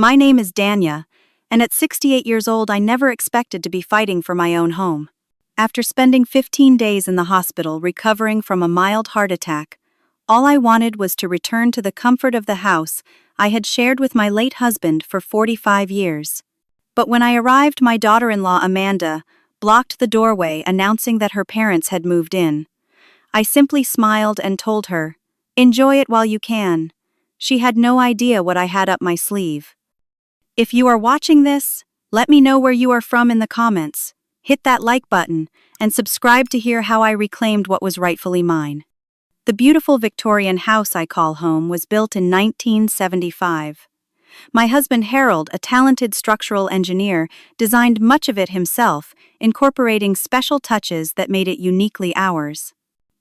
My name is Danya, and at 68 years old I never expected to be fighting for my own home. After spending 15 days in the hospital recovering from a mild heart attack, all I wanted was to return to the comfort of the house I had shared with my late husband for 45 years. But when I arrived, my daughter-in-law Amanda blocked the doorway, announcing that her parents had moved in. I simply smiled and told her, "Enjoy it while you can." She had no idea what I had up my sleeve. If you are watching this, let me know where you are from in the comments. Hit that like button and subscribe to hear how I reclaimed what was rightfully mine. The beautiful Victorian house I call home was built in 1975. My husband Harold, a talented structural engineer, designed much of it himself, incorporating special touches that made it uniquely ours.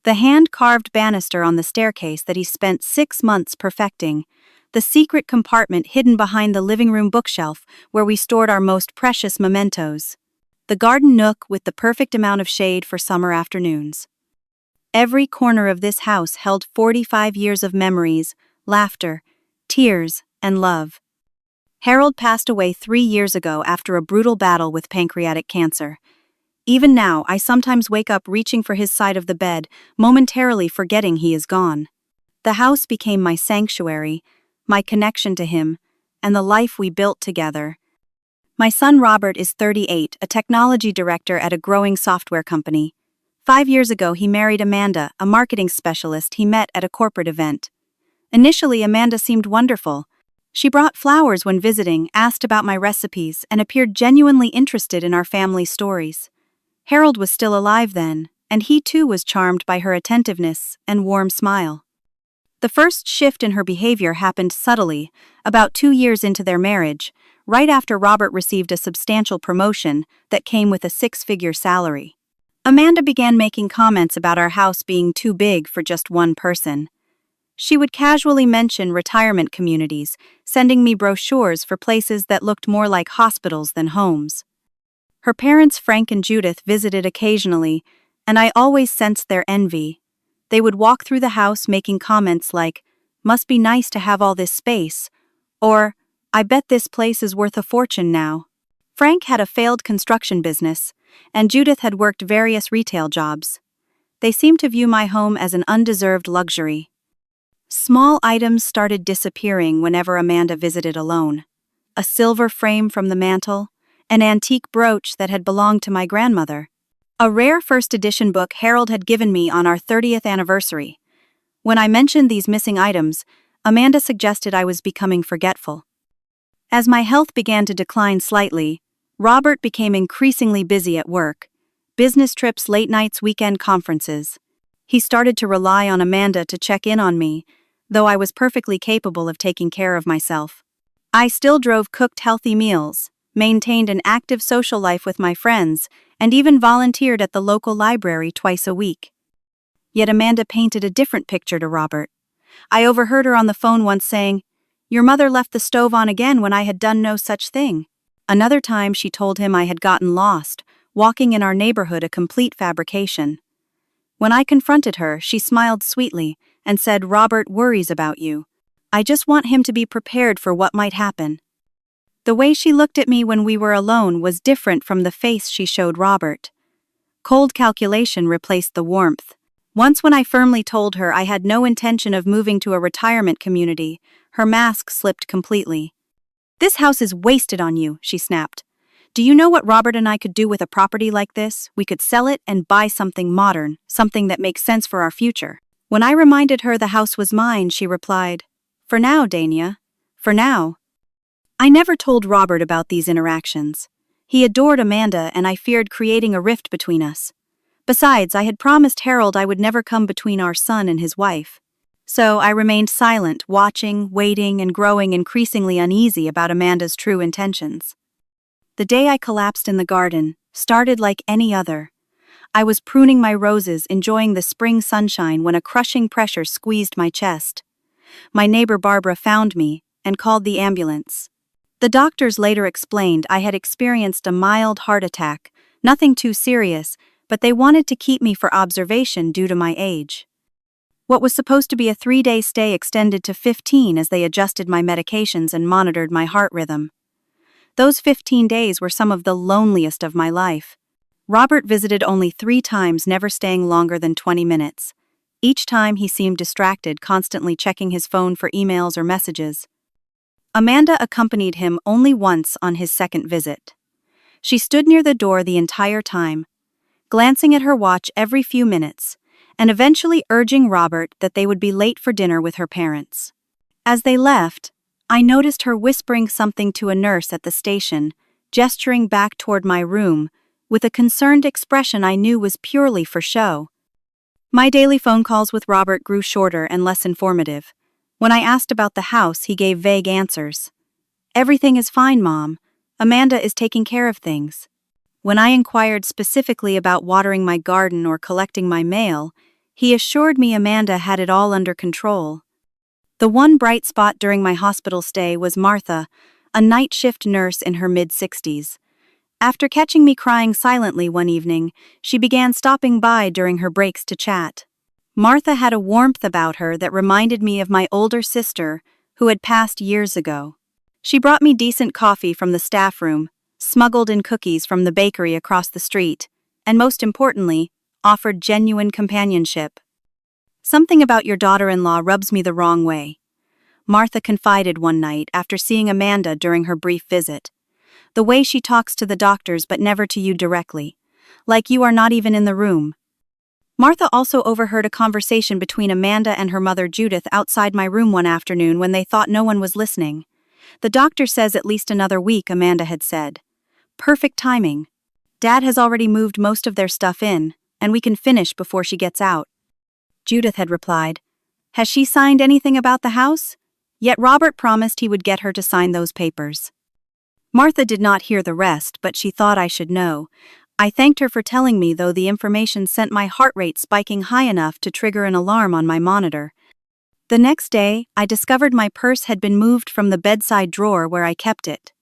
The hand-carved banister on the staircase that he spent 6 months perfecting, the secret compartment hidden behind the living room bookshelf where we stored our most precious mementos, the garden nook with the perfect amount of shade for summer afternoons. Every corner of this house held 45 years of memories, laughter, tears, and love. Harold passed away 3 years ago after a brutal battle with pancreatic cancer. Even now, I sometimes wake up reaching for his side of the bed, momentarily forgetting he is gone. The house became my sanctuary, my connection to him, and the life we built together. My son Robert is 38, a technology director at a growing software company. 5 years ago, he married Amanda, a marketing specialist he met at a corporate event. Initially, Amanda seemed wonderful. She brought flowers when visiting, asked about my recipes, and appeared genuinely interested in our family stories. Harold was still alive then, and he too was charmed by her attentiveness and warm smile. The first shift in her behavior happened subtly, about 2 years into their marriage, right after Robert received a substantial promotion that came with a 6-figure salary. Amanda began making comments about our house being too big for just one person. She would casually mention retirement communities, sending me brochures for places that looked more like hospitals than homes. Her parents, Frank and Judith, visited occasionally, and I always sensed their envy. They would walk through the house making comments like, "Must be nice to have all this space," or, "I bet this place is worth a fortune now." Frank had a failed construction business, and Judith had worked various retail jobs. They seemed to view my home as an undeserved luxury. Small items started disappearing whenever Amanda visited alone. A silver frame from the mantel, an antique brooch that had belonged to my grandmother, a rare first edition book Harold had given me on our 30th anniversary. When I mentioned these missing items, Amanda suggested I was becoming forgetful. As my health began to decline slightly, Robert became increasingly busy at work. Business trips, late nights, weekend conferences. He started to rely on Amanda to check in on me, though I was perfectly capable of taking care of myself. I still drove cooked healthy meals, maintained an active social life with my friends, and even volunteered at the local library twice a week. Yet Amanda painted a different picture to Robert. I overheard her on the phone once saying, "Your mother left the stove on again when I had done no such thing." Another time she told him I had gotten lost, walking in our neighborhood, a complete fabrication. When I confronted her, she smiled sweetly and said, "Robert worries about you. I just want him to be prepared for what might happen." The way she looked at me when we were alone was different from the face she showed Robert. Cold calculation replaced the warmth. Once when I firmly told her I had no intention of moving to a retirement community, her mask slipped completely. "This house is wasted on you," she snapped. "Do you know what Robert and I could do with a property like this? We could sell it and buy something modern, something that makes sense for our future." When I reminded her the house was mine, she replied, "For now, Danya. For now." I never told Robert about these interactions. He adored Amanda, and I feared creating a rift between us. Besides, I had promised Harold I would never come between our son and his wife. So I remained silent, watching, waiting, and growing increasingly uneasy about Amanda's true intentions. The day I collapsed in the garden started like any other. I was pruning my roses, enjoying the spring sunshine, when a crushing pressure squeezed my chest. My neighbor Barbara found me and called the ambulance. The doctors later explained I had experienced a mild heart attack, nothing too serious, but they wanted to keep me for observation due to my age. What was supposed to be a 3-day stay extended to 15 as they adjusted my medications and monitored my heart rhythm. Those 15 days were some of the loneliest of my life. Robert visited only 3 times, never staying longer than 20 minutes. Each time he seemed distracted, constantly checking his phone for emails or messages. Amanda accompanied him only once on his second visit. She stood near the door the entire time, glancing at her watch every few minutes, and eventually urging Robert that they would be late for dinner with her parents. As they left, I noticed her whispering something to a nurse at the station, gesturing back toward my room, with a concerned expression I knew was purely for show. My daily phone calls with Robert grew shorter and less informative. When I asked about the house, he gave vague answers. "Everything is fine, Mom. Amanda is taking care of things." When I inquired specifically about watering my garden or collecting my mail, he assured me Amanda had it all under control. The one bright spot during my hospital stay was Martha, a night shift nurse in her mid-60s. After catching me crying silently one evening, she began stopping by during her breaks to chat. Martha had a warmth about her that reminded me of my older sister, who had passed years ago. She brought me decent coffee from the staff room, smuggled in cookies from the bakery across the street, and most importantly, offered genuine companionship. "Something about your daughter-in-law rubs me the wrong way," Martha confided one night after seeing Amanda during her brief visit. "The way she talks to the doctors but never to you directly, like you are not even in the room." Martha also overheard a conversation between Amanda and her mother Judith outside my room one afternoon when they thought no one was listening. "The doctor says at least another week," Amanda had said. "Perfect timing. Dad has already moved most of their stuff in, and we can finish before she gets out." Judith had replied, "Has she signed anything about the house?" Yet Robert promised he would get her to sign those papers. Martha did not hear the rest, but she thought I should know. I thanked her for telling me, though the information sent my heart rate spiking high enough to trigger an alarm on my monitor. The next day, I discovered my purse had been moved from the bedside drawer where I kept it.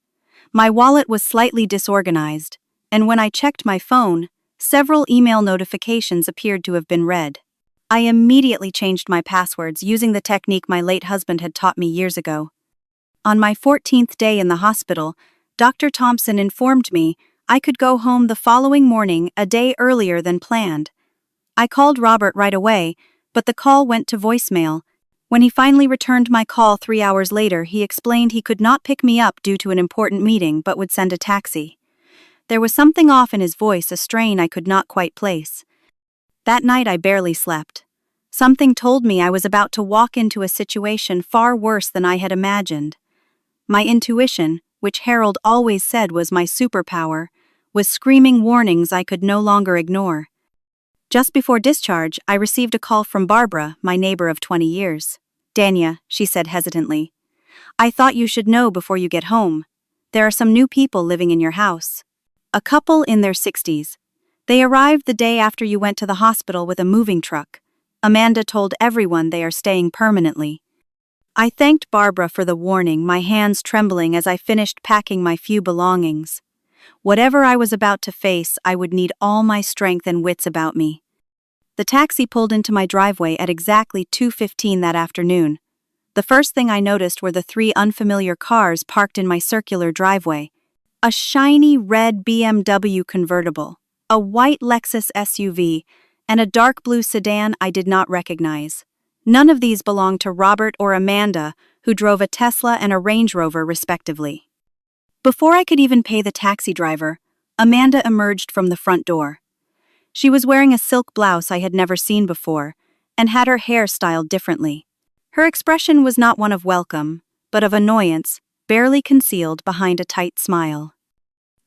My wallet was slightly disorganized, and when I checked my phone, several email notifications appeared to have been read. I immediately changed my passwords using the technique my late husband had taught me years ago. On my 14th day in the hospital, Dr. Thompson informed me I could go home the following morning, a day earlier than planned. I called Robert right away, but the call went to voicemail. When he finally returned my call 3 hours later, he explained he could not pick me up due to an important meeting but would send a taxi. There was something off in his voice, a strain I could not quite place. That night I barely slept. Something told me I was about to walk into a situation far worse than I had imagined. My intuition, which Harold always said was my superpower, was screaming warnings I could no longer ignore. Just before discharge, I received a call from Barbara, my neighbor of 20 years. "Dania," she said hesitantly, "I thought you should know before you get home. There are some new people living in your house. A couple in their 60s. They arrived the day after you went to the hospital with a moving truck. Amanda told everyone they are staying permanently." I thanked Barbara for the warning, my hands trembling as I finished packing my few belongings. Whatever I was about to face, I would need all my strength and wits about me. The taxi pulled into my driveway at exactly 2:15 that afternoon. The first thing I noticed were the 3 unfamiliar cars parked in my circular driveway. A shiny red BMW convertible, a white Lexus SUV, and a dark blue sedan I did not recognize. None of these belonged to Robert or Amanda, who drove a Tesla and a Range Rover respectively. Before I could even pay the taxi driver, Amanda emerged from the front door. She was wearing a silk blouse I had never seen before, and had her hair styled differently. Her expression was not one of welcome, but of annoyance, barely concealed behind a tight smile.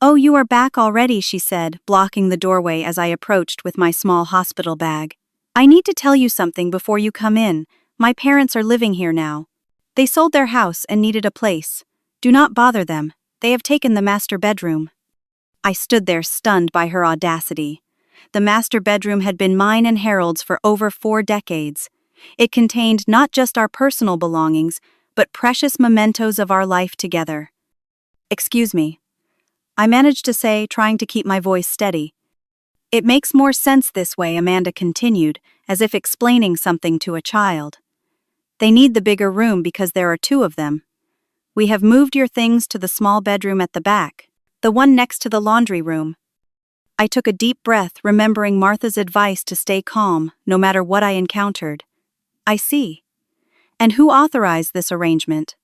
"Oh, you are back already," she said, blocking the doorway as I approached with my small hospital bag. "I need to tell you something before you come in. My parents are living here now. They sold their house and needed a place. Do not bother them. They have taken the master bedroom." I stood there stunned by her audacity. The master bedroom had been mine and Harold's for over 4 decades. It contained not just our personal belongings, but precious mementos of our life together. "Excuse me," I managed to say, trying to keep my voice steady. "It makes more sense this way," Amanda continued, as if explaining something to a child. "They need the bigger room because there are two of them. We have moved your things to the small bedroom at the back, the one next to the laundry room." I took a deep breath, remembering Martha's advice to stay calm, no matter what I encountered. "I see. And who authorized this arrangement?"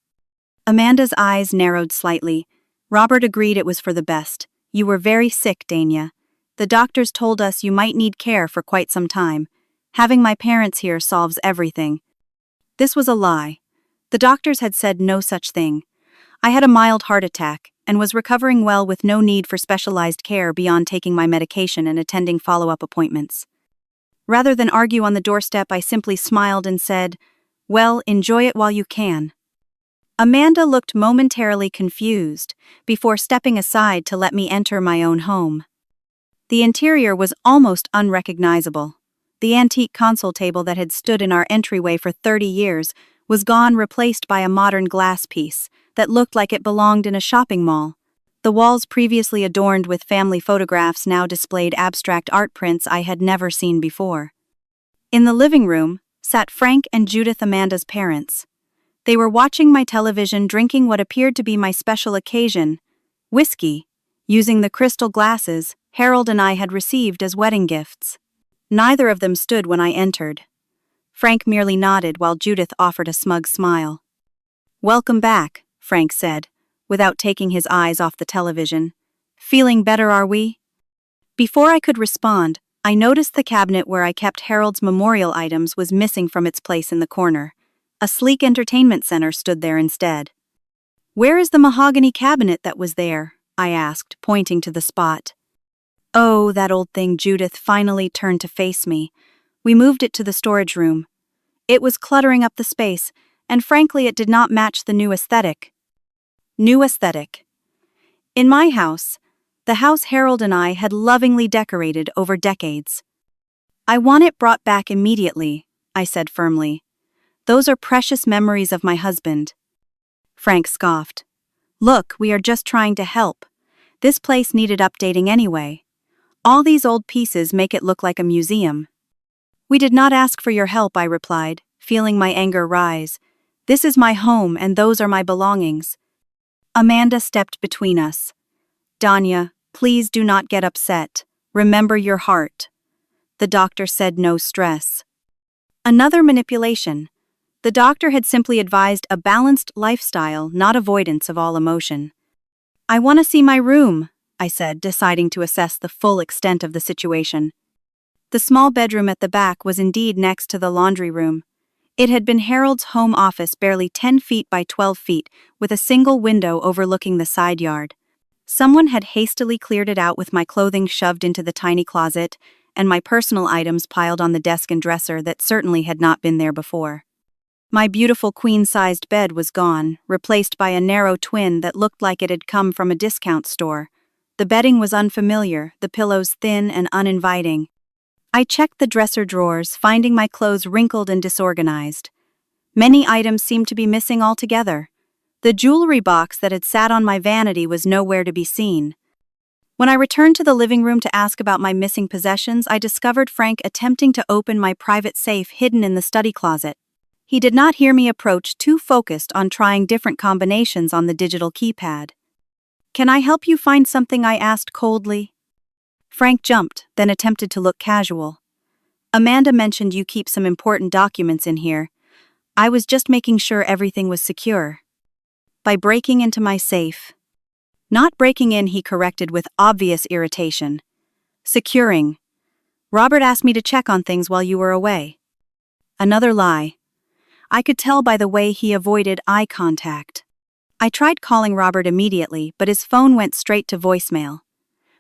Amanda's eyes narrowed slightly. "Robert agreed it was for the best. You were very sick, Dania. The doctors told us you might need care for quite some time. Having my parents here solves everything." This was a lie. The doctors had said no such thing. I had a mild heart attack and was recovering well with no need for specialized care beyond taking my medication and attending follow-up appointments. Rather than argue on the doorstep, I simply smiled and said, "Well, enjoy it while you can." Amanda looked momentarily confused before stepping aside to let me enter my own home. The interior was almost unrecognizable. The antique console table that had stood in our entryway for 30 years was gone, replaced by a modern glass piece that looked like it belonged in a shopping mall. The walls, previously adorned with family photographs, now displayed abstract art prints I had never seen before. In the living room sat Frank and Judith, Amanda's parents. They were watching my television, drinking what appeared to be my special occasion, whiskey, using the crystal glasses Harold and I had received as wedding gifts. Neither of them stood when I entered. Frank merely nodded while Judith offered a smug smile. "Welcome back," Frank said, without taking his eyes off the television. "Feeling better, are we?" Before I could respond, I noticed the cabinet where I kept Harold's memorial items was missing from its place in the corner. A sleek entertainment center stood there instead. "Where is the mahogany cabinet that was there?" I asked, pointing to the spot. "Oh, that old thing." Judith finally turned to face me. "We moved it to the storage room. It was cluttering up the space, and frankly it did not match the new aesthetic." New aesthetic. In my house, the house Harold and I had lovingly decorated over decades. "I want it brought back immediately," I said firmly. "Those are precious memories of my husband." Frank scoffed. "Look, we are just trying to help. This place needed updating anyway. All these old pieces make it look like a museum." "We did not ask for your help," I replied, feeling my anger rise. "This is my home and those are my belongings." Amanda stepped between us. "Dania, please do not get upset. Remember your heart." The doctor said no stress. Another manipulation. The doctor had simply advised a balanced lifestyle, not avoidance of all emotion. "I want to see my room," I said, deciding to assess the full extent of the situation. The small bedroom at the back was indeed next to the laundry room. It had been Harold's home office, barely 10 feet by 12 feet, with a single window overlooking the side yard. Someone had hastily cleared it out with my clothing shoved into the tiny closet, and my personal items piled on the desk and dresser that certainly had not been there before. My beautiful queen-sized bed was gone, replaced by a narrow twin that looked like it had come from a discount store. The bedding was unfamiliar, the pillows thin and uninviting. I checked the dresser drawers, finding my clothes wrinkled and disorganized. Many items seemed to be missing altogether. The jewelry box that had sat on my vanity was nowhere to be seen. When I returned to the living room to ask about my missing possessions, I discovered Frank attempting to open my private safe hidden in the study closet. He did not hear me approach, too focused on trying different combinations on the digital keypad. "Can I help you find something?" I asked coldly. Frank jumped, then attempted to look casual. "Amanda mentioned you keep some important documents in here. I was just making sure everything was secure." "By breaking into my safe." "Not breaking in," he corrected with obvious irritation. "Securing. Robert asked me to check on things while you were away." Another lie. I could tell by the way he avoided eye contact. I tried calling Robert immediately, but his phone went straight to voicemail.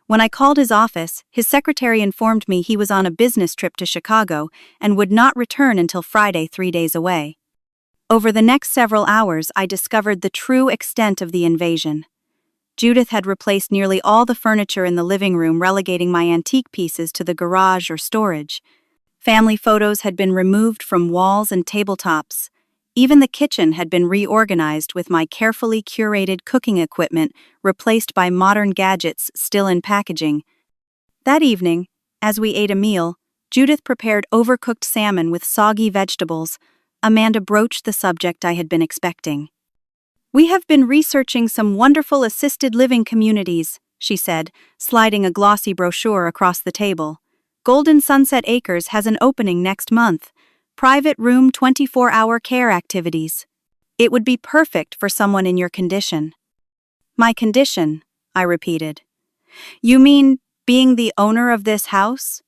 When I called his office, his secretary informed me he was on a business trip to Chicago and would not return until Friday, 3 days away. Over the next several hours, I discovered the true extent of the invasion. Judith had replaced nearly all the furniture in the living room, relegating my antique pieces to the garage or storage. Family photos had been removed from walls and tabletops. Even the kitchen had been reorganized, with my carefully curated cooking equipment replaced by modern gadgets still in packaging. That evening, as we ate a meal, Judith prepared overcooked salmon with soggy vegetables. Amanda broached the subject I had been expecting. "We have been researching some wonderful assisted living communities," she said, sliding a glossy brochure across the table. "Golden Sunset Acres has an opening next month. Private room 24-hour care activities. It would be perfect for someone in your condition." "My condition," I repeated. "You mean being the owner of this house?"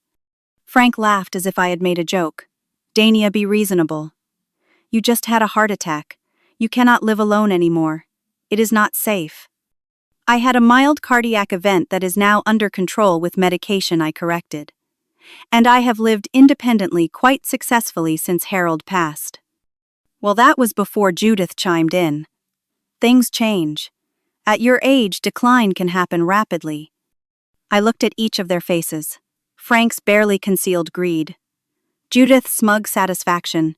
Frank laughed as if I had made a joke. "Dania, be reasonable. You just had a heart attack. You cannot live alone anymore. It is not safe." "I had a mild cardiac event that is now under control with medication," I corrected. "And I have lived independently quite successfully since Harold passed." Well, that was before Judith chimed in. "Things change. At your age, decline can happen rapidly." I looked at each of their faces. Frank's barely concealed greed, Judith's smug satisfaction,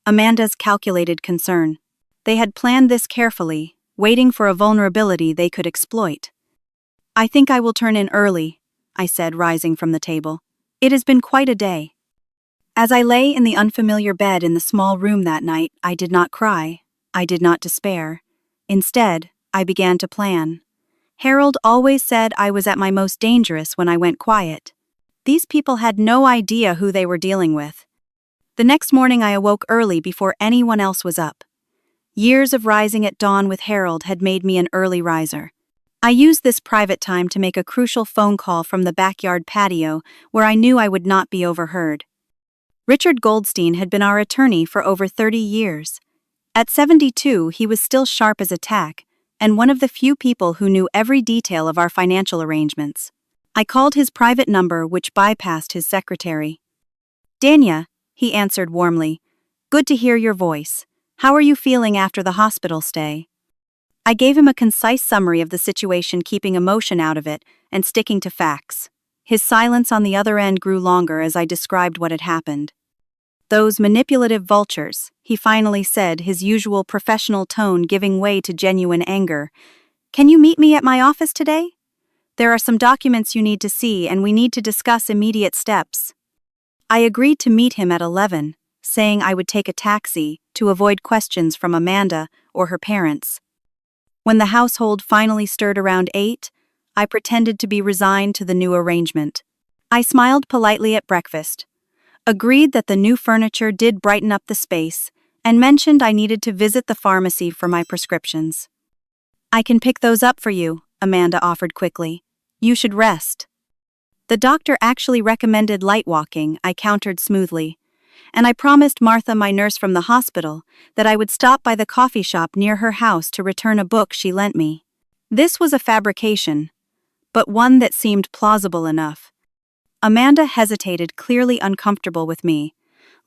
Amanda's calculated concern. They had planned this carefully, waiting for a vulnerability they could exploit. "I think I will turn in early," I said, rising from the table. "It has been quite a day." As I lay in the unfamiliar bed in the small room that night, I did not cry. I did not despair. Instead, I began to plan. Harold always said I was at my most dangerous when I went quiet. These people had no idea who they were dealing with. The next morning I awoke early before anyone else was up. Years of rising at dawn with Harold had made me an early riser. I used this private time to make a crucial phone call from the backyard patio where I knew I would not be overheard. Richard Goldstein had been our attorney for over 30 years. At 72, he was still sharp as a tack, and one of the few people who knew every detail of our financial arrangements. I called his private number, which bypassed his secretary. "Dania," he answered warmly. "Good to hear your voice. How are you feeling after the hospital stay?" I gave him a concise summary of the situation, keeping emotion out of it and sticking to facts. His silence on the other end grew longer as I described what had happened. "Those manipulative vultures," he finally said, his usual professional tone giving way to genuine anger. "Can you meet me at my office today? There are some documents you need to see, and we need to discuss immediate steps." I agreed to meet him at 11, saying I would take a taxi to avoid questions from Amanda or her parents. When the household finally stirred around 8, I pretended to be resigned to the new arrangement. I smiled politely at breakfast, agreed that the new furniture did brighten up the space, and mentioned I needed to visit the pharmacy for my prescriptions. "I can pick those up for you," Amanda offered quickly. "You should rest." "The doctor actually recommended light walking," I countered smoothly, and I promised Martha, my nurse from the hospital, that I would stop by the coffee shop near her house to return a book she lent me. This was a fabrication, but one that seemed plausible enough. Amanda hesitated, clearly uncomfortable with me,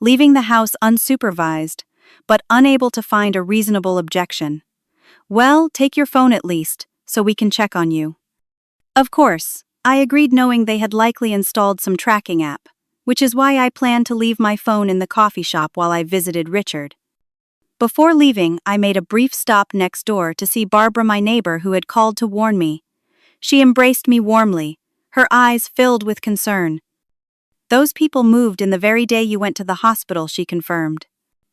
leaving the house unsupervised, but unable to find a reasonable objection. "Well, take your phone at least, so we can check on you." Of course, I agreed, knowing they had likely installed some tracking app, which is why I planned to leave my phone in the coffee shop while I visited Richard. Before leaving, I made a brief stop next door to see Barbara, my neighbor who had called to warn me. She embraced me warmly, her eyes filled with concern. "Those people moved in the very day you went to the hospital," she confirmed.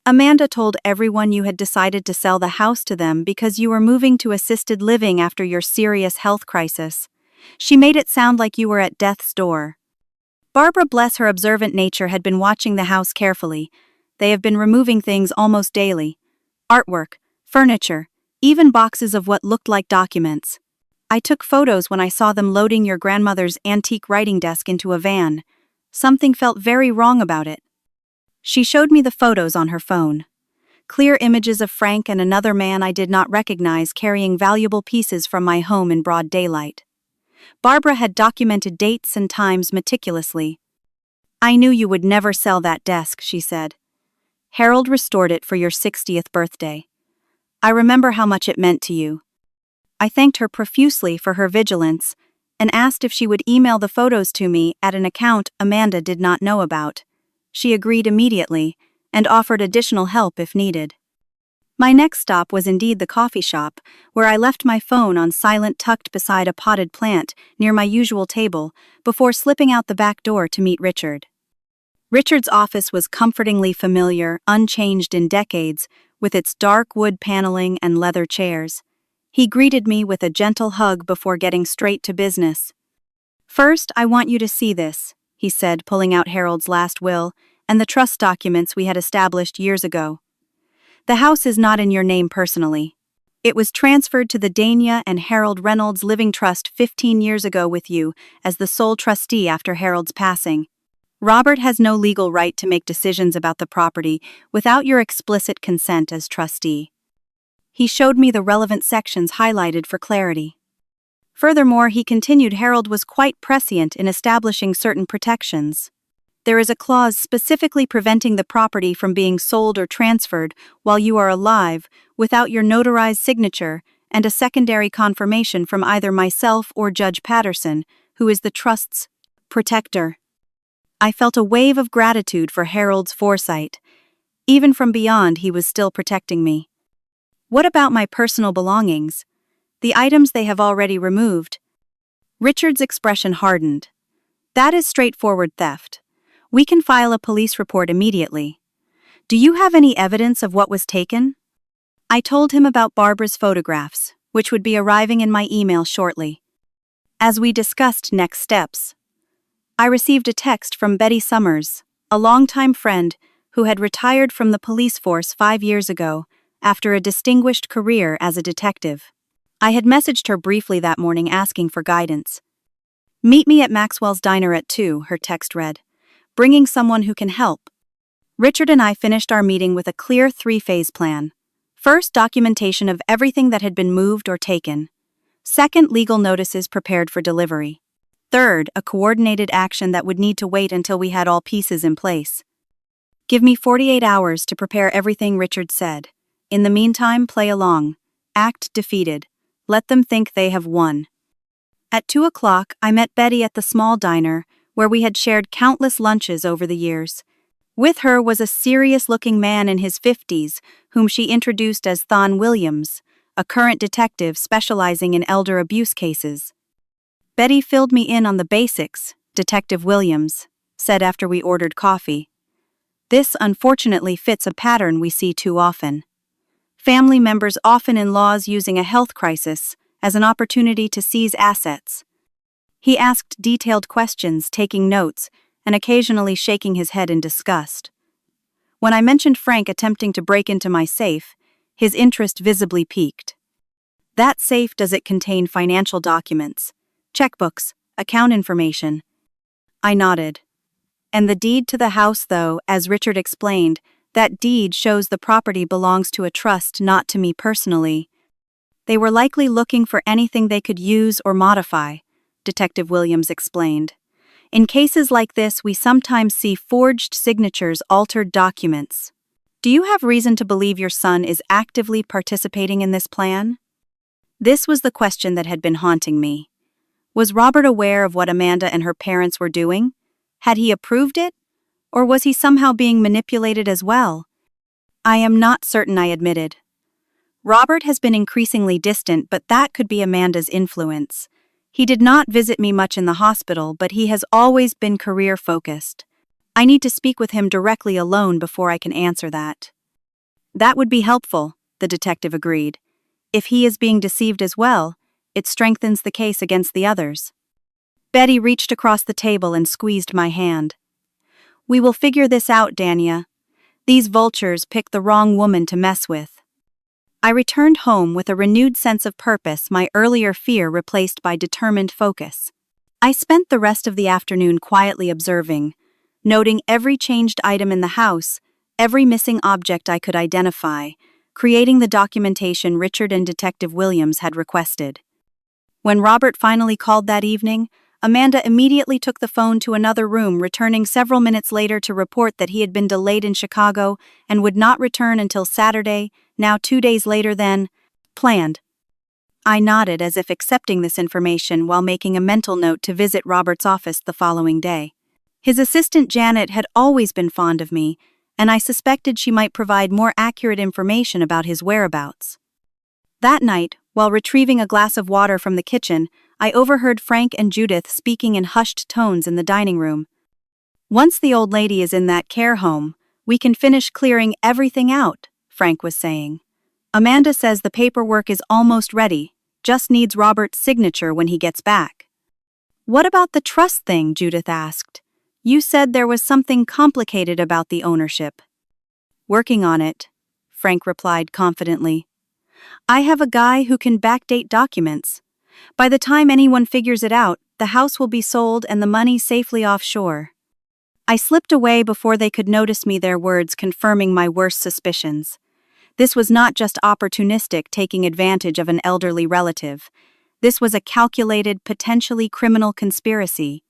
"Amanda told everyone you had decided to sell the house to them because you were moving to assisted living after your serious health crisis. She made it sound like you were at death's door." Barbara, bless her observant nature, had been watching the house carefully. "They have been removing things almost daily. Artwork, furniture, even boxes of what looked like documents. I took photos when I saw them loading your grandmother's antique writing desk into a van. Something felt very wrong about it." She showed me the photos on her phone. Clear images of Frank and another man I did not recognize carrying valuable pieces from my home in broad daylight. Barbara had documented dates and times meticulously. "I knew you would never sell that desk," she said. "Harold restored it for your 60th birthday. I remember how much it meant to you." I thanked her profusely for her vigilance and asked if she would email the photos to me at an account Amanda did not know about. She agreed immediately and offered additional help if needed. My next stop was indeed the coffee shop, where I left my phone on silent, tucked beside a potted plant near my usual table, before slipping out the back door to meet Richard. Richard's office was comfortingly familiar, unchanged in decades, with its dark wood paneling and leather chairs. He greeted me with a gentle hug before getting straight to business. "First, I want you to see this," he said, pulling out Harold's last will and the trust documents we had established years ago. "The house is not in your name personally. It was transferred to the Dania and Harold Reynolds Living Trust 15 years ago with you as the sole trustee after Harold's passing. Robert has no legal right to make decisions about the property without your explicit consent as trustee." He showed me the relevant sections highlighted for clarity. Furthermore, he continued, Harold was quite prescient in establishing certain protections. There is a clause specifically preventing the property from being sold or transferred while you are alive without your notarized signature and a secondary confirmation from either myself or Judge Patterson, who is the trust's protector. I felt a wave of gratitude for Harold's foresight. Even from beyond, he was still protecting me. What about my personal belongings? The items they have already removed. Richard's expression hardened. That is straightforward theft. We can file a police report immediately. Do you have any evidence of what was taken? I told him about Barbara's photographs, which would be arriving in my email shortly. As we discussed next steps, I received a text from Betty Summers, a longtime friend who had retired from the police force 5 years ago after a distinguished career as a detective. I had messaged her briefly that morning asking for guidance. "Meet me at Maxwell's Diner at 2, her text read. "Bringing someone who can help." Richard and I finished our meeting with a clear 3-phase plan. First, documentation of everything that had been moved or taken. Second, legal notices prepared for delivery. Third, a coordinated action that would need to wait until we had all pieces in place. "Give me 48 hours to prepare everything," Richard said. "In the meantime, play along. Act defeated. Let them think they have won." At 2 o'clock, I met Betty at the small diner, where we had shared countless lunches over the years. With her was a serious-looking man in his 50s, whom she introduced as Thon Williams, a current detective specializing in elder abuse cases. Betty filled me in on the basics, Detective Williams said after we ordered coffee. "This unfortunately fits a pattern we see too often. Family members, often in-laws, using a health crisis as an opportunity to seize assets." He asked detailed questions, taking notes, and occasionally shaking his head in disgust. When I mentioned Frank attempting to break into my safe, his interest visibly peaked. "That safe, does it contain financial documents? Checkbooks, account information?" I nodded. "And the deed to the house, though, as Richard explained, that deed shows the property belongs to a trust, not to me personally." "They were likely looking for anything they could use or modify," Detective Williams explained. "In cases like this, we sometimes see forged signatures, altered documents. Do you have reason to believe your son is actively participating in this plan?" This was the question that had been haunting me. Was Robert aware of what Amanda and her parents were doing? Had he approved it? Or was he somehow being manipulated as well? "I am not certain," I admitted. "Robert has been increasingly distant, but that could be Amanda's influence. He did not visit me much in the hospital, but he has always been career-focused. I need to speak with him directly alone before I can answer that." "That would be helpful," the detective agreed. "If he is being deceived as well, it strengthens the case against the others." Betty reached across the table and squeezed my hand. "We will figure this out, Dania. These vultures picked the wrong woman to mess with." I returned home with a renewed sense of purpose, my earlier fear replaced by determined focus. I spent the rest of the afternoon quietly observing, noting every changed item in the house, every missing object I could identify, creating the documentation Richard and Detective Williams had requested. When Robert finally called that evening, Amanda immediately took the phone to another room, returning several minutes later to report that he had been delayed in Chicago and would not return until Saturday, now 2 days later than planned. I nodded as if accepting this information while making a mental note to visit Robert's office the following day. His assistant Janet had always been fond of me, and I suspected she might provide more accurate information about his whereabouts. That night, while retrieving a glass of water from the kitchen, I overheard Frank and Judith speaking in hushed tones in the dining room. Once the old lady is in that care home, we can finish clearing everything out, Frank was saying. Amanda says the paperwork is almost ready, just needs Robert's signature when he gets back. What about the trust thing? Judith asked. You said there was something complicated about the ownership. Working on it, Frank replied confidently. I have a guy who can backdate documents. By the time anyone figures it out, the house will be sold and the money safely offshore. I slipped away before they could notice me, their words confirming my worst suspicions. This was not just opportunistic taking advantage of an elderly relative. This was a calculated, potentially criminal conspiracy.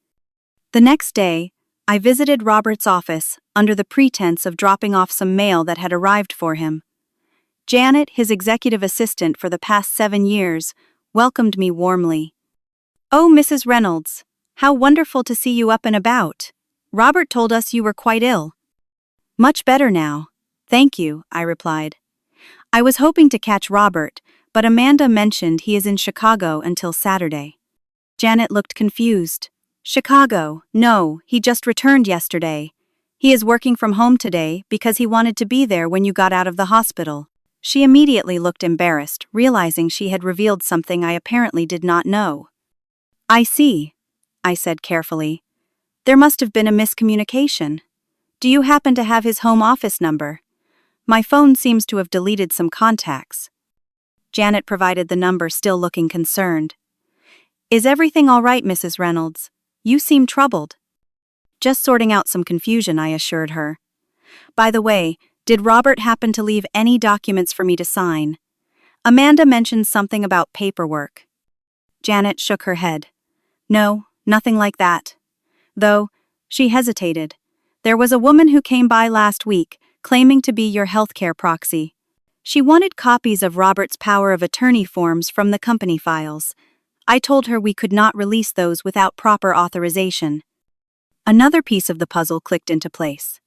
The next day, I visited Robert's office under the pretense of dropping off some mail that had arrived for him. Janet, his executive assistant for the past 7 years, welcomed me warmly. Oh, Mrs. Reynolds, how wonderful to see you up and about. Robert told us you were quite ill. Much better now. Thank you, I replied. I was hoping to catch Robert, but Amanda mentioned he is in Chicago until Saturday. Janet looked confused. Chicago? No, he just returned yesterday. He is working from home today because he wanted to be there when you got out of the hospital. She immediately looked embarrassed, realizing she had revealed something I apparently did not know. I see, I said carefully. There must have been a miscommunication. Do you happen to have his home office number? My phone seems to have deleted some contacts. Janet provided the number, still looking concerned. Is everything all right, Mrs. Reynolds? You seem troubled. Just sorting out some confusion, I assured her. By the way, did Robert happen to leave any documents for me to sign? Amanda mentioned something about paperwork. Janet shook her head. No, nothing like that. Though, she hesitated. There was a woman who came by last week, claiming to be your healthcare proxy. She wanted copies of Robert's power of attorney forms from the company files. I told her we could not release those without proper authorization. Another piece of the puzzle clicked into place.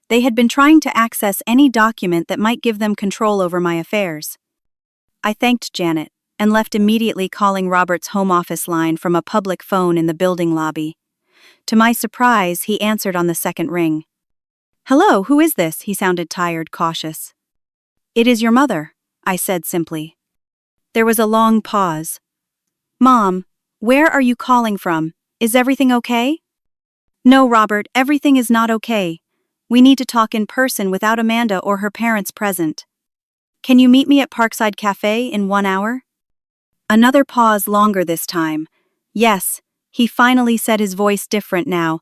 They had been trying to access any document that might give them control over my affairs. I thanked Janet and left immediately, calling Robert's home office line from a public phone in the building lobby. To my surprise, he answered on the second ring. Hello, who is this? He sounded tired, cautious. It is your mother, I said simply. There was a long pause. Mom, where are you calling from? Is everything okay? No, Robert, everything is not okay. We need to talk in person without Amanda or her parents present. Can you meet me at Parkside Cafe in 1 hour? Another pause, longer this time. Yes, he finally said, his voice different now.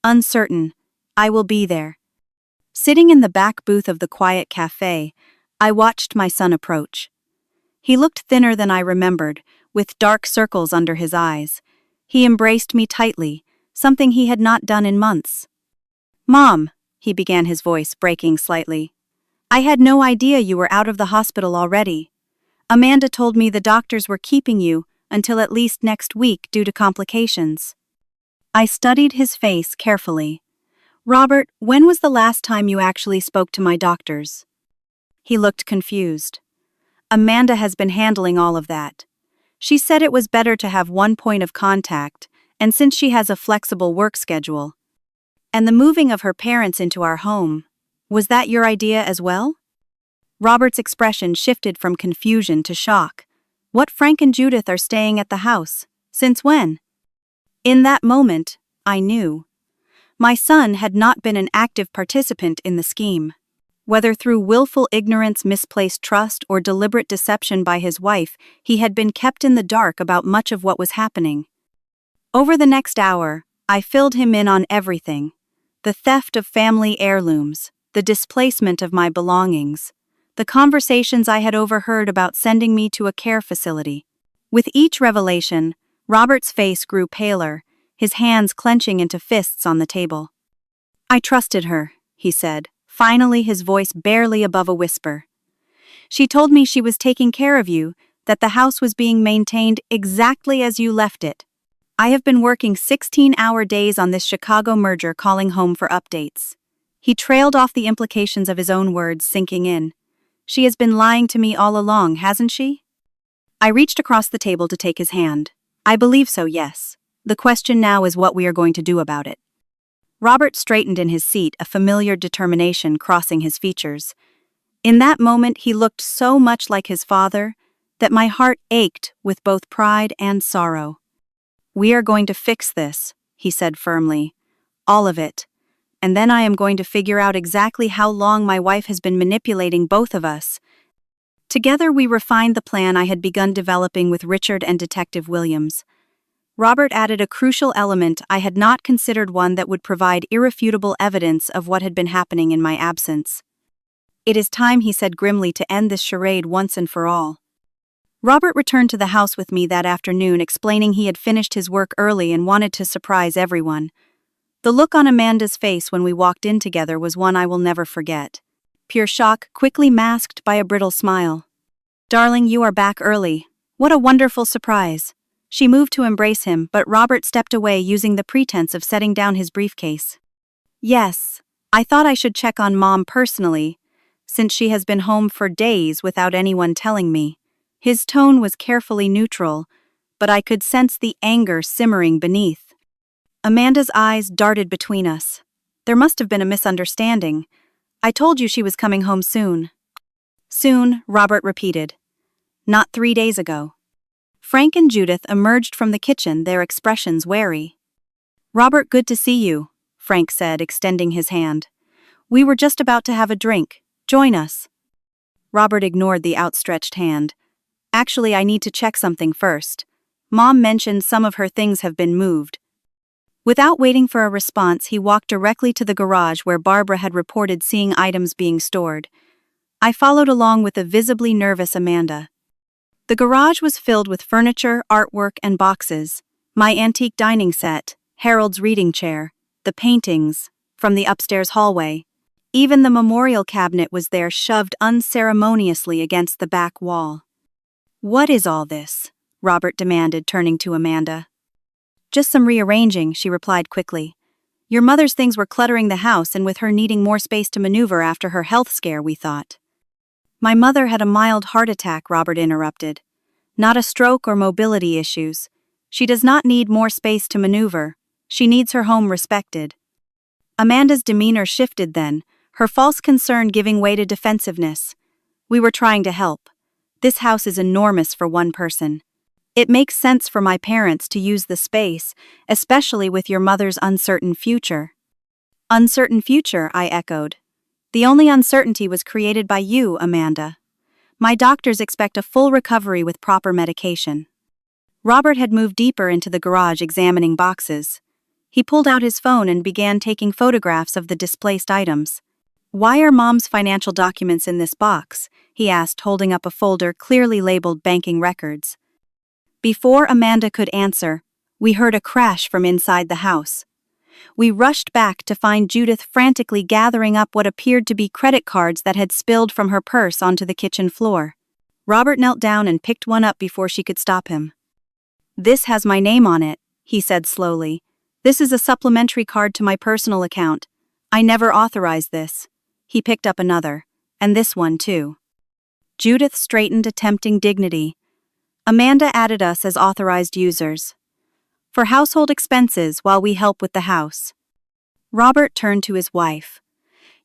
Uncertain. I will be there. Sitting in the back booth of the quiet cafe, I watched my son approach. He looked thinner than I remembered, with dark circles under his eyes. He embraced me tightly, something he had not done in months. Mom, he began, his voice breaking slightly. I had no idea you were out of the hospital already. Amanda told me the doctors were keeping you until at least next week due to complications. I studied his face carefully. Robert, when was the last time you actually spoke to my doctors? He looked confused. Amanda has been handling all of that. She said it was better to have one point of contact, and since she has a flexible work schedule. And the moving of her parents into our home, was that your idea as well? Robert's expression shifted from confusion to shock. What, Frank and Judith are staying at the house? Since when? In that moment, I knew. My son had not been an active participant in the scheme. Whether through willful ignorance, misplaced trust, or deliberate deception by his wife, he had been kept in the dark about much of what was happening. Over the next hour, I filled him in on everything. The theft of family heirlooms, the displacement of my belongings, the conversations I had overheard about sending me to a care facility. With each revelation, Robert's face grew paler, his hands clenching into fists on the table. I trusted her, he said, finally, his voice barely above a whisper. She told me she was taking care of you, that the house was being maintained exactly as you left it. I have been working 16-hour days on this Chicago merger, calling home for updates. He trailed off, the implications of his own words sinking in. She has been lying to me all along, hasn't she? I reached across the table to take his hand. I believe so, yes. The question now is what we are going to do about it. Robert straightened in his seat, a familiar determination crossing his features. In that moment, he looked so much like his father that my heart ached with both pride and sorrow. "We are going to fix this," he said firmly. "All of it. And then I am going to figure out exactly how long my wife has been manipulating both of us." Together we refined the plan I had begun developing with Richard and Detective Williams. Robert added a crucial element I had not considered, one that would provide irrefutable evidence of what had been happening in my absence. "It is time," he said grimly, "to end this charade once and for all." Robert returned to the house with me that afternoon, explaining he had finished his work early and wanted to surprise everyone. The look on Amanda's face when we walked in together was one I will never forget. Pure shock, quickly masked by a brittle smile. "Darling, you are back early. What a wonderful surprise." She moved to embrace him, but Robert stepped away, using the pretense of setting down his briefcase. "Yes, I thought I should check on Mom personally, since she has been home for days without anyone telling me." His tone was carefully neutral, but I could sense the anger simmering beneath. Amanda's eyes darted between us. "There must have been a misunderstanding. I told you she was coming home soon." "Soon," Robert repeated. "Not 3 days ago." Frank and Judith emerged from the kitchen, their expressions wary. "Robert, good to see you," Frank said, extending his hand. "We were just about to have a drink. Join us." Robert ignored the outstretched hand. "Actually, I need to check something first. Mom mentioned some of her things have been moved." Without waiting for a response, he walked directly to the garage where Barbara had reported seeing items being stored. I followed along with a visibly nervous Amanda. The garage was filled with furniture, artwork, and boxes. My antique dining set, Harold's reading chair, the paintings from the upstairs hallway. Even the memorial cabinet was there, shoved unceremoniously against the back wall. "What is all this?" Robert demanded, turning to Amanda. "Just some rearranging," she replied quickly. "Your mother's things were cluttering the house, and with her needing more space to maneuver after her health scare, we thought." "My mother had a mild heart attack," Robert interrupted. "Not a stroke or mobility issues. She does not need more space to maneuver. She needs her home respected." Amanda's demeanor shifted then, her false concern giving way to defensiveness. "We were trying to help. This house is enormous for one person. It makes sense for my parents to use the space, especially with your mother's uncertain future." "Uncertain future," I echoed. "The only uncertainty was created by you, Amanda. My doctors expect a full recovery with proper medication." Robert had moved deeper into the garage, examining boxes. He pulled out his phone and began taking photographs of the displaced items. "Why are Mom's financial documents in this box?" he asked, holding up a folder clearly labeled banking records. Before Amanda could answer, we heard a crash from inside the house. We rushed back to find Judith frantically gathering up what appeared to be credit cards that had spilled from her purse onto the kitchen floor. Robert knelt down and picked one up before she could stop him. "This has my name on it," he said slowly. "This is a supplementary card to my personal account. I never authorized this." He picked up another. "And this one, too." Judith straightened, attempting dignity. "Amanda added us as authorized users for household expenses while we help with the house." Robert turned to his wife.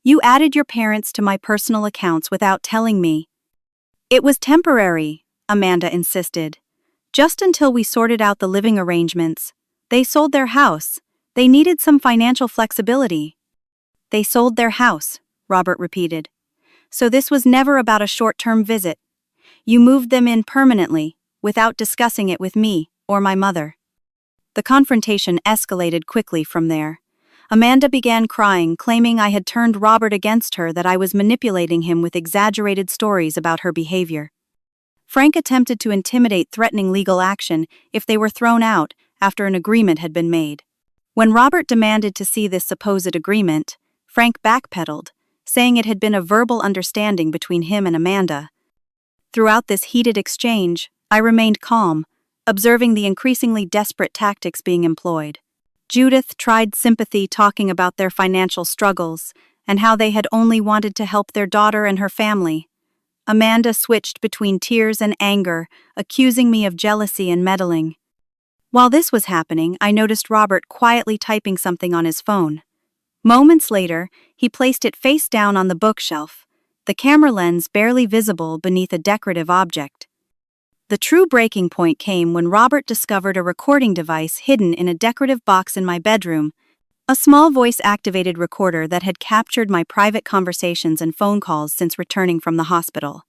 "You added your parents to my personal accounts without telling me." "It was temporary," Amanda insisted. "Just until we sorted out the living arrangements. They sold their house. They needed some financial flexibility." "They sold their house," Robert repeated. "So this was never about a short-term visit. You moved them in permanently, without discussing it with me or my mother." The confrontation escalated quickly from there. Amanda began crying, claiming I had turned Robert against her, that I was manipulating him with exaggerated stories about her behavior. Frank attempted to intimidate, threatening legal action if they were thrown out after an agreement had been made. When Robert demanded to see this supposed agreement, Frank backpedaled, saying it had been a verbal understanding between him and Amanda. Throughout this heated exchange, I remained calm, observing the increasingly desperate tactics being employed. Judith tried sympathy, talking about their financial struggles and how they had only wanted to help their daughter and her family. Amanda switched between tears and anger, accusing me of jealousy and meddling. While this was happening, I noticed Robert quietly typing something on his phone. Moments later, he placed it face down on the bookshelf, the camera lens barely visible beneath a decorative object. The true breaking point came when Robert discovered a recording device hidden in a decorative box in my bedroom, a small voice-activated recorder that had captured my private conversations and phone calls since returning from the hospital.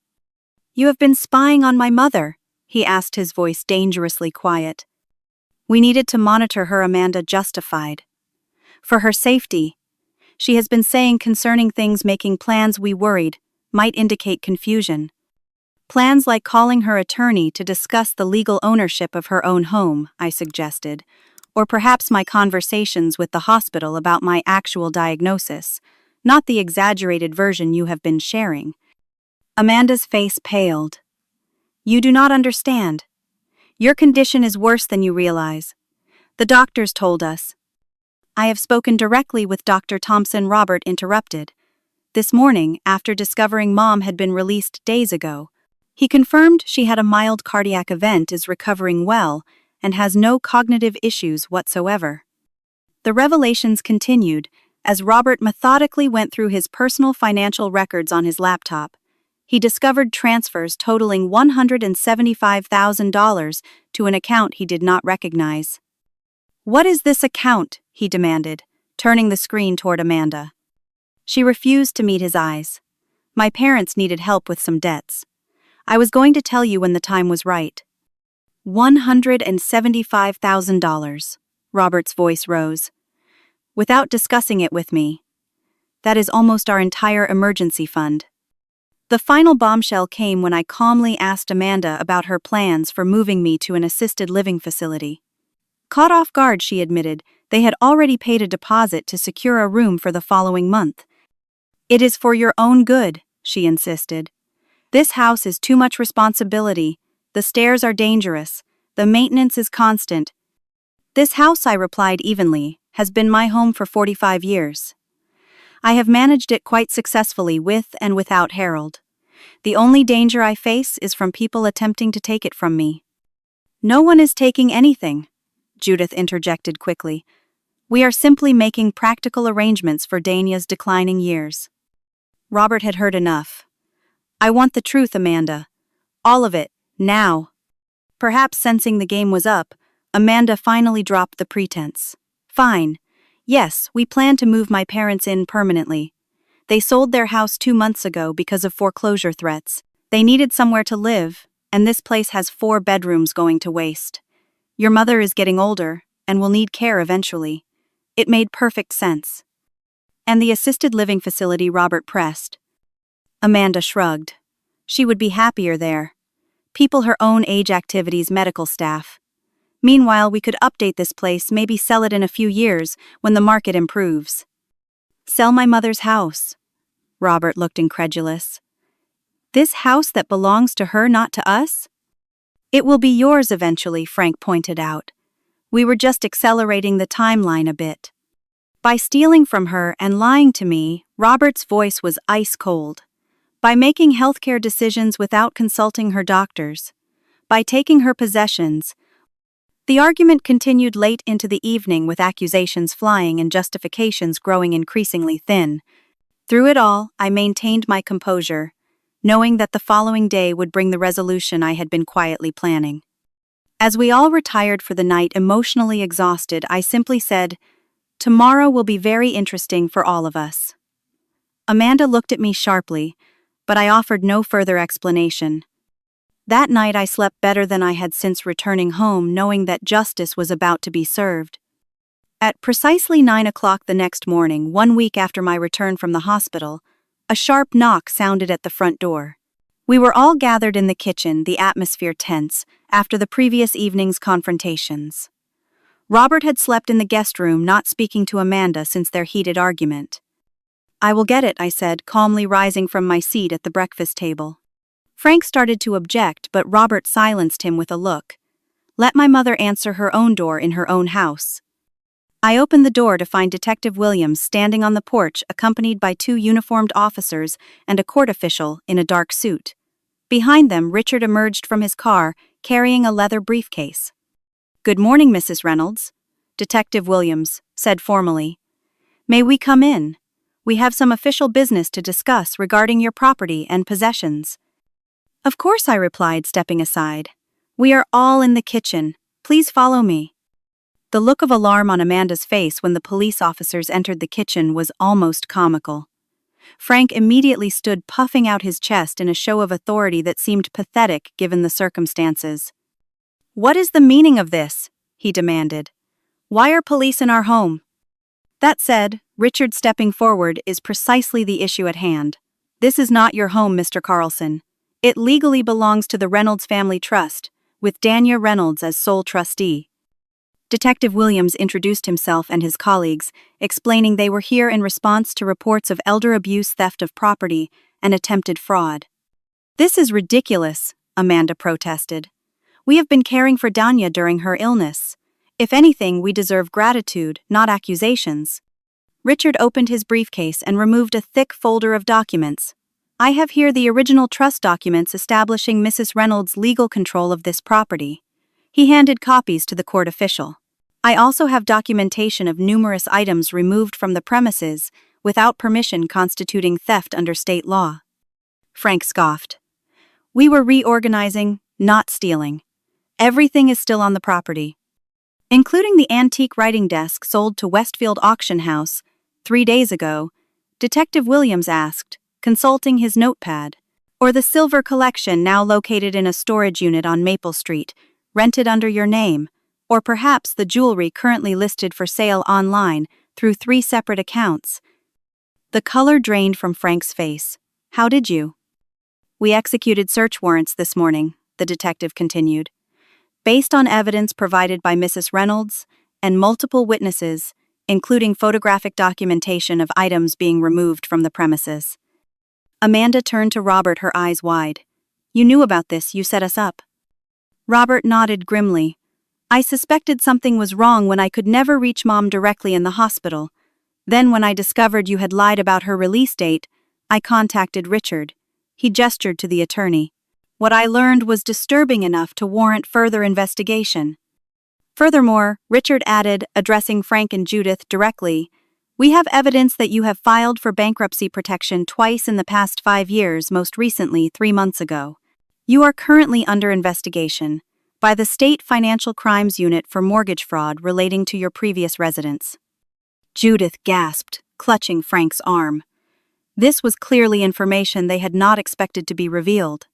"You have been spying on my mother," he asked, his voice dangerously quiet. "We needed to monitor her," Amanda justified. "For her safety. She has been saying concerning things making plans we worried might indicate confusion. Plans like calling her attorney to discuss the legal ownership of her own home," I suggested, "or perhaps my conversations with the hospital about my actual diagnosis, not the exaggerated version you have been sharing." Amanda's face paled. "You do not understand. Your condition is worse than you realize. The doctors told us." "I have spoken directly with Dr. Thompson," Robert interrupted. "This morning, after discovering Mom had been released days ago. He confirmed she had a mild cardiac event, is recovering well, and has no cognitive issues whatsoever." The revelations continued as Robert methodically went through his personal financial records on his laptop. He discovered transfers totaling $175,000 to an account he did not recognize. "What is this account?" he demanded, turning the screen toward Amanda. She refused to meet his eyes. "My parents needed help with some debts. I was going to tell you when the time was right." $175,000. Robert's voice rose. "Without discussing it with me. That is almost our entire emergency fund." The final bombshell came when I calmly asked Amanda about her plans for moving me to an assisted living facility. Caught off guard, she admitted, they had already paid a deposit to secure a room for the following month. "It is for your own good," she insisted. "This house is too much responsibility. The stairs are dangerous. The maintenance is constant." "This house," I replied evenly, "has been my home for 45 years. I have managed it quite successfully with and without Harold. The only danger I face is from people attempting to take it from me." "No one is taking anything," Judith interjected quickly. "We are simply making practical arrangements for Dania's declining years." Robert had heard enough. "I want the truth, Amanda. All of it, now." Perhaps sensing the game was up, Amanda finally dropped the pretense. "Fine. Yes, we plan to move my parents in permanently. They sold their house 2 months ago because of foreclosure threats. They needed somewhere to live, and this place has 4 bedrooms going to waste. Your mother is getting older, and will need care eventually. It made perfect sense." "And the assisted living facility?" Robert pressed. Amanda shrugged. "She would be happier there. People her own age, activities, medical staff. Meanwhile, we could update this place, maybe sell it in a few years when the market improves." "Sell my mother's house?" Robert looked incredulous. "This house that belongs to her, not to us?" "It will be yours eventually," Frank pointed out. "We were just accelerating the timeline a bit." By stealing from her and lying to me, Robert's voice was ice cold. By making healthcare decisions without consulting her doctors. By taking her possessions. The argument continued late into the evening, with accusations flying and justifications growing increasingly thin. Through it all, I maintained my composure, knowing that the following day would bring the resolution I had been quietly planning. As we all retired for the night, emotionally exhausted, I simply said, "Tomorrow will be very interesting for all of us." Amanda looked at me sharply, but I offered no further explanation. That night I slept better than I had since returning home, knowing that justice was about to be served. At precisely 9 o'clock the next morning, 1 week after my return from the hospital, a sharp knock sounded at the front door. We were all gathered in the kitchen, the atmosphere tense, after the previous evening's confrontations. Robert had slept in the guest room, not speaking to Amanda since their heated argument. "I will get it," I said, calmly rising from my seat at the breakfast table. Frank started to object, but Robert silenced him with a look. "Let my mother answer her own door in her own house." I opened the door to find Detective Williams standing on the porch, accompanied by 2 uniformed officers and a court official in a dark suit. Behind them, Richard emerged from his car, carrying a leather briefcase. "Good morning, Mrs. Reynolds," Detective Williams said formally. May we come in? We have some official business to discuss regarding your property and possessions. Of course, I replied, stepping aside. We are all in the kitchen. Please follow me. The look of alarm on Amanda's face when the police officers entered the kitchen was almost comical. Frank immediately stood puffing out his chest in a show of authority that seemed pathetic given the circumstances. What is the meaning of this? He demanded. Why are police in our home? That said, Richard stepping forward is precisely the issue at hand. This is not your home, Mr. Carlson. It legally belongs to the Reynolds Family Trust, with Danya Reynolds as sole trustee. Detective Williams introduced himself and his colleagues, explaining they were here in response to reports of elder abuse, theft of property, and attempted fraud. This is ridiculous, Amanda protested. We have been caring for Danya during her illness. If anything, we deserve gratitude, not accusations. Richard opened his briefcase and removed a thick folder of documents. I have here the original trust documents establishing Mrs. Reynolds' legal control of this property. He handed copies to the court official. I also have documentation of numerous items removed from the premises without permission constituting theft under state law. Frank scoffed. We were reorganizing, not stealing. Everything is still on the property. Including the antique writing desk sold to Westfield Auction House 3 days ago, Detective Williams asked, consulting his notepad, or the silver collection now located in a storage unit on Maple Street, rented under your name, or perhaps the jewelry currently listed for sale online through 3 separate accounts. The color drained from Frank's face. How did you? We executed search warrants this morning, the detective continued. Based on evidence provided by Mrs. Reynolds and multiple witnesses, including photographic documentation of items being removed from the premises. Amanda turned to Robert, her eyes wide. You knew about this, you set us up. Robert nodded grimly. I suspected something was wrong when I could never reach Mom directly in the hospital. Then when I discovered you had lied about her release date, I contacted Richard. He gestured to the attorney. What I learned was disturbing enough to warrant further investigation. Furthermore, Richard added, addressing Frank and Judith directly, we have evidence that you have filed for bankruptcy protection twice in the past 5 years, most recently 3 months ago. You are currently under investigation by the State Financial Crimes Unit for mortgage fraud relating to your previous residence. Judith gasped, clutching Frank's arm. This was clearly information they had not expected to be revealed.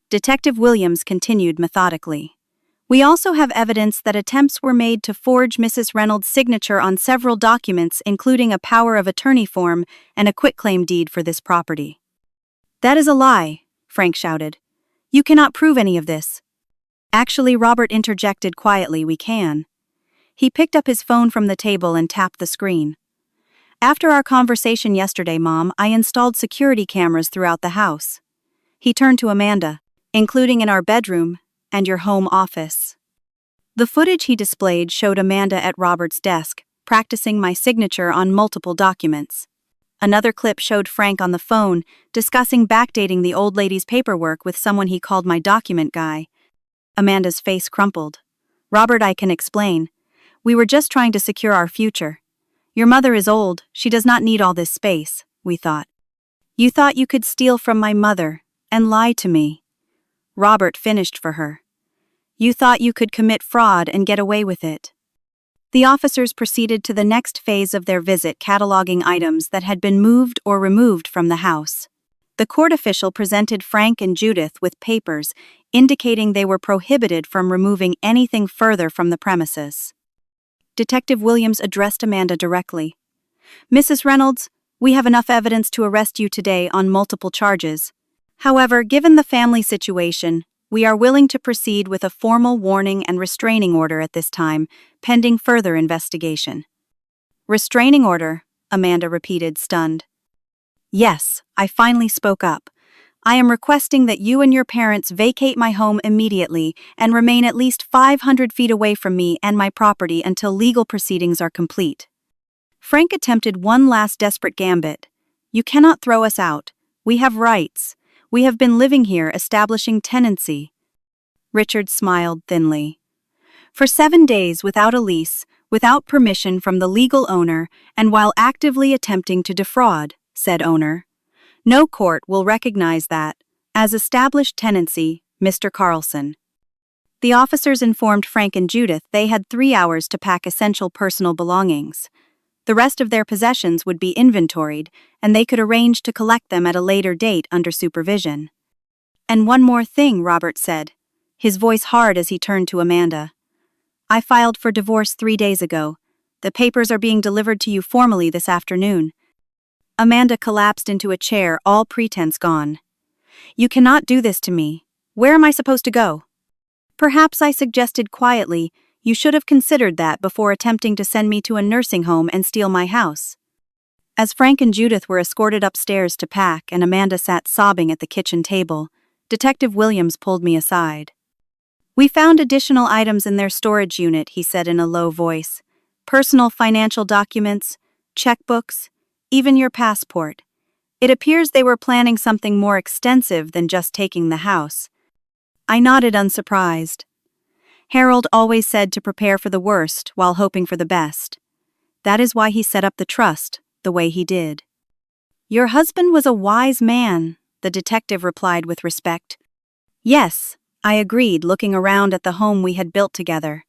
Detective Williams continued methodically. We also have evidence that attempts were made to forge Mrs. Reynolds' signature on several documents, including a power of attorney form and a quitclaim deed for this property. That is a lie, Frank shouted. You cannot prove any of this. Actually, Robert interjected quietly, we can. He picked up his phone from the table and tapped the screen. After our conversation yesterday, Mom, I installed security cameras throughout the house. He turned to Amanda, including in our bedroom and your home office. The footage he displayed showed Amanda at Robert's desk, practicing my signature on multiple documents. Another clip showed Frank on the phone, discussing backdating the old lady's paperwork with someone he called my document guy. Amanda's face crumpled. Robert, I can explain. We were just trying to secure our future. Your mother is old, she does not need all this space, we thought. You thought you could steal from my mother and lie to me. Robert finished for her. You thought you could commit fraud and get away with it. The officers proceeded to the next phase of their visit, cataloging items that had been moved or removed from the house. The court official presented Frank and Judith with papers indicating they were prohibited from removing anything further from the premises. Detective Williams addressed Amanda directly. Mrs. Reynolds, we have enough evidence to arrest you today on multiple charges. However, given the family situation, we are willing to proceed with a formal warning and restraining order at this time, pending further investigation. Restraining order, Amanda repeated, stunned. Yes, I finally spoke up. I am requesting that you and your parents vacate my home immediately and remain at least 500 feet away from me and my property until legal proceedings are complete. Frank attempted one last desperate gambit. You cannot throw us out. We have rights. We have been living here, establishing tenancy. Richard smiled thinly. For 7 days without a lease, without permission from the legal owner and while actively attempting to defraud, said owner. No court will recognize that as established tenancy, Mr. Carlson. The officers informed Frank and Judith they had 3 hours to pack essential personal belongings. The rest of their possessions would be inventoried, and they could arrange to collect them at a later date under supervision. And one more thing, Robert said, his voice hard as he turned to Amanda. I filed for divorce 3 days ago. The papers are being delivered to you formally this afternoon. Amanda collapsed into a chair, all pretense gone. You cannot do this to me. Where am I supposed to go? Perhaps I suggested quietly, you should have considered that before attempting to send me to a nursing home and steal my house. As Frank and Judith were escorted upstairs to pack and Amanda sat sobbing at the kitchen table, Detective Williams pulled me aside. We found additional items in their storage unit, he said in a low voice. Personal financial documents, checkbooks, even your passport. It appears they were planning something more extensive than just taking the house. I nodded unsurprised. Harold always said to prepare for the worst while hoping for the best. That is why he set up the trust the way he did. Your husband was a wise man, the detective replied with respect. Yes, I agreed, looking around at the home we had built together.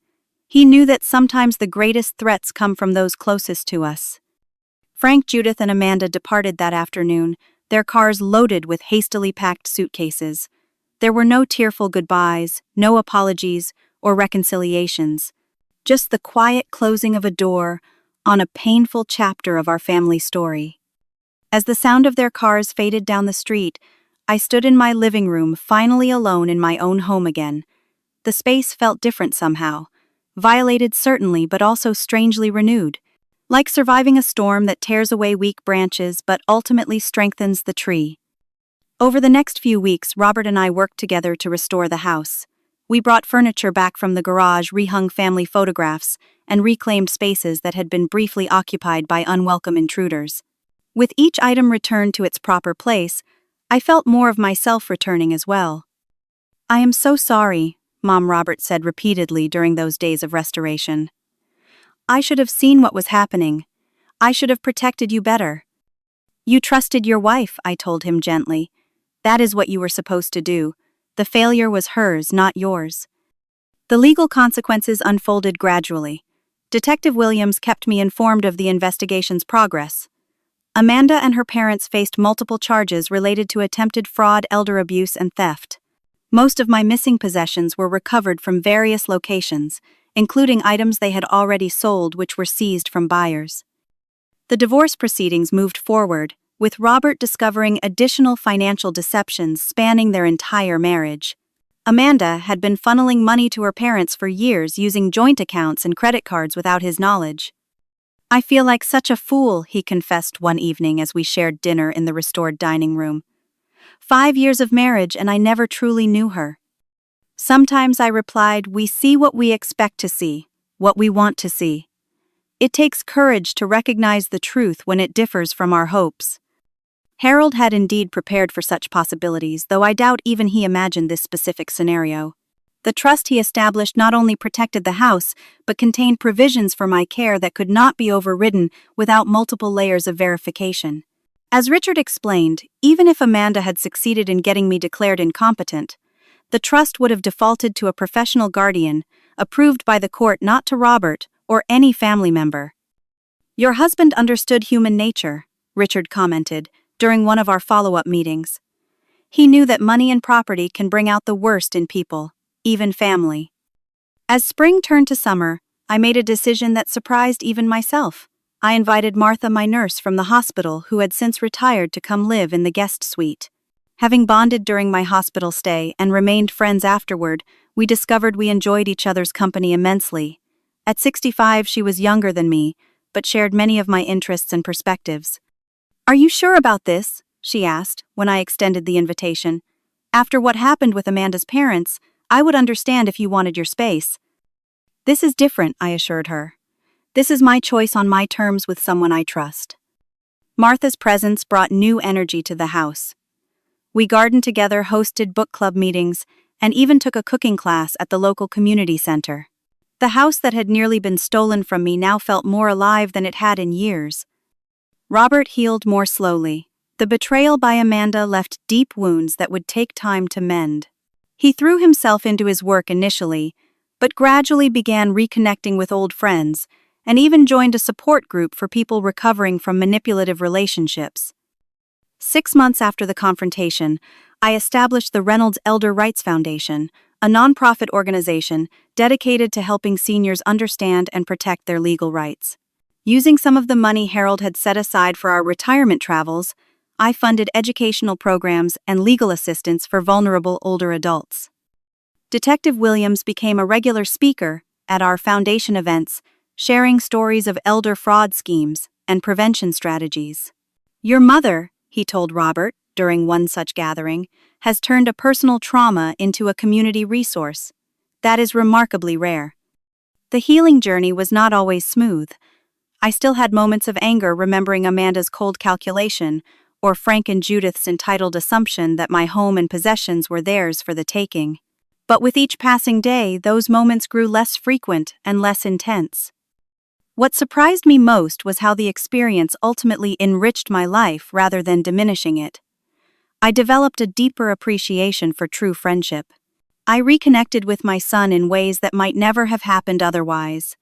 He knew that sometimes the greatest threats come from those closest to us. Frank, Judith, and Amanda departed that afternoon, their cars loaded with hastily packed suitcases. There were no tearful goodbyes, no apologies, or reconciliations. Just the quiet closing of a door on a painful chapter of our family story. As the sound of their cars faded down the street, I stood in my living room, finally alone in my own home again. The space felt different somehow. Violated certainly, but also strangely renewed. Like surviving a storm that tears away weak branches but ultimately strengthens the tree. Over the next few weeks, Robert and I worked together to restore the house. We brought furniture back from the garage, rehung family photographs, and reclaimed spaces that had been briefly occupied by unwelcome intruders. With each item returned to its proper place, I felt more of myself returning as well. I am so sorry, Mom, Robert said repeatedly during those days of restoration. I should have seen what was happening. I should have protected you better. You trusted your wife, I told him gently. That is what you were supposed to do. The failure was hers, not yours. The legal consequences unfolded gradually. Detective Williams kept me informed of the investigation's progress. Amanda and her parents faced multiple charges related to attempted fraud, elder abuse, and theft. Most of my missing possessions were recovered from various locations, including items they had already sold which were seized from buyers. The divorce proceedings moved forward, with Robert discovering additional financial deceptions spanning their entire marriage. Amanda had been funneling money to her parents for years using joint accounts and credit cards without his knowledge. I feel like such a fool, he confessed one evening as we shared dinner in the restored dining room. 5 years of marriage and I never truly knew her. Sometimes, I replied, we see what we expect to see, what we want to see. It takes courage to recognize the truth when it differs from our hopes. Harold had indeed prepared for such possibilities, though I doubt even he imagined this specific scenario. The trust he established not only protected the house, but contained provisions for my care that could not be overridden without multiple layers of verification. As Richard explained, even if Amanda had succeeded in getting me declared incompetent, the trust would have defaulted to a professional guardian, approved by the court, not to Robert or any family member. Your husband understood human nature, Richard commented during one of our follow-up meetings. He knew that money and property can bring out the worst in people, even family. As spring turned to summer, I made a decision that surprised even myself. I invited Martha, my nurse from the hospital who had since retired, to come live in the guest suite. Having bonded during my hospital stay and remained friends afterward, we discovered we enjoyed each other's company immensely. At 65, she was younger than me, but shared many of my interests and perspectives. Are you sure about this? She asked when I extended the invitation. After what happened with Amanda's parents, I would understand if you wanted your space. This is different, I assured her. This is my choice on my terms with someone I trust. Martha's presence brought new energy to the house. We gardened together, hosted book club meetings, and even took a cooking class at the local community center. The house that had nearly been stolen from me now felt more alive than it had in years. Robert healed more slowly. The betrayal by Amanda left deep wounds that would take time to mend. He threw himself into his work initially, but gradually began reconnecting with old friends, and even joined a support group for people recovering from manipulative relationships. 6 months after the confrontation, I established the Reynolds Elder Rights Foundation, a nonprofit organization dedicated to helping seniors understand and protect their legal rights. Using some of the money Harold had set aside for our retirement travels, I funded educational programs and legal assistance for vulnerable older adults. Detective Williams became a regular speaker at our foundation events, sharing stories of elder fraud schemes and prevention strategies. "Your mother," he told Robert during one such gathering, "has turned a personal trauma into a community resource. That is remarkably rare." The healing journey was not always smooth. I still had moments of anger remembering Amanda's cold calculation, or Frank and Judith's entitled assumption that my home and possessions were theirs for the taking. But with each passing day, those moments grew less frequent and less intense. What surprised me most was how the experience ultimately enriched my life rather than diminishing it. I developed a deeper appreciation for true friendship. I reconnected with my son in ways that might never have happened otherwise.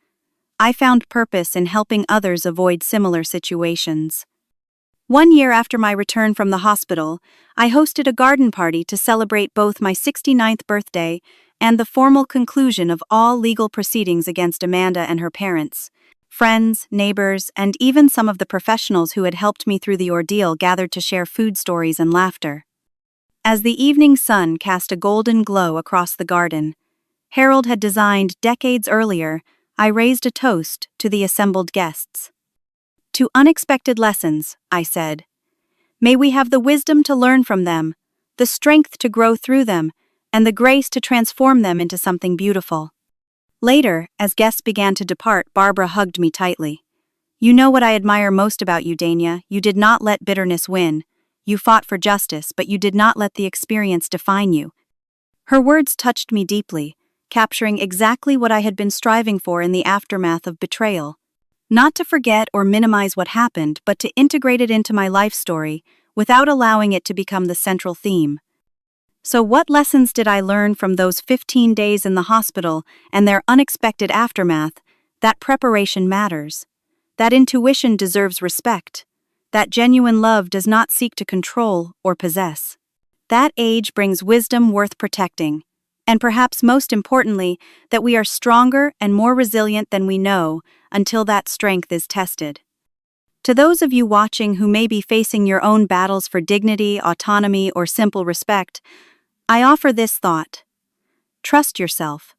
I found purpose in helping others avoid similar situations. 1 year after my return from the hospital, I hosted a garden party to celebrate both my 69th birthday and the formal conclusion of all legal proceedings against Amanda and her parents. Friends, neighbors, and even some of the professionals who had helped me through the ordeal gathered to share food stories and laughter. As the evening sun cast a golden glow across the garden, Harold had designed decades earlier, I raised a toast to the assembled guests. "To unexpected lessons," I said. "May we have the wisdom to learn from them, the strength to grow through them, and the grace to transform them into something beautiful." Later, as guests began to depart, Barbara hugged me tightly. "You know what I admire most about you, Dania. You did not let bitterness win. You fought for justice, but you did not let the experience define you." Her words touched me deeply, capturing exactly what I had been striving for in the aftermath of betrayal. Not to forget or minimize what happened, but to integrate it into my life story, without allowing it to become the central theme. So what lessons did I learn from those 15 days in the hospital and their unexpected aftermath? That preparation matters. That intuition deserves respect. That genuine love does not seek to control or possess. That age brings wisdom worth protecting. And perhaps most importantly, that we are stronger and more resilient than we know until that strength is tested. To those of you watching who may be facing your own battles for dignity, autonomy, or simple respect, I offer this thought. Trust yourself.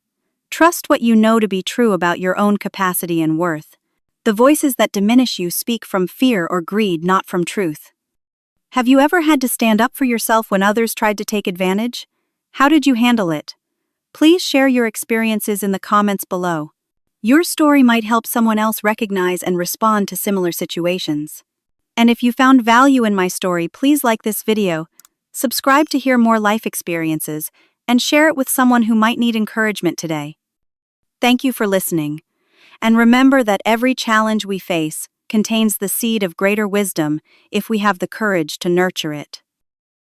Trust what you know to be true about your own capacity and worth. The voices that diminish you speak from fear or greed, not from truth. Have you ever had to stand up for yourself when others tried to take advantage? How did you handle it? Please share your experiences in the comments below. Your story might help someone else recognize and respond to similar situations. And if you found value in my story, please like this video, subscribe to hear more life experiences, and share it with someone who might need encouragement today. Thank you for listening. And remember that every challenge we face contains the seed of greater wisdom if we have the courage to nurture it.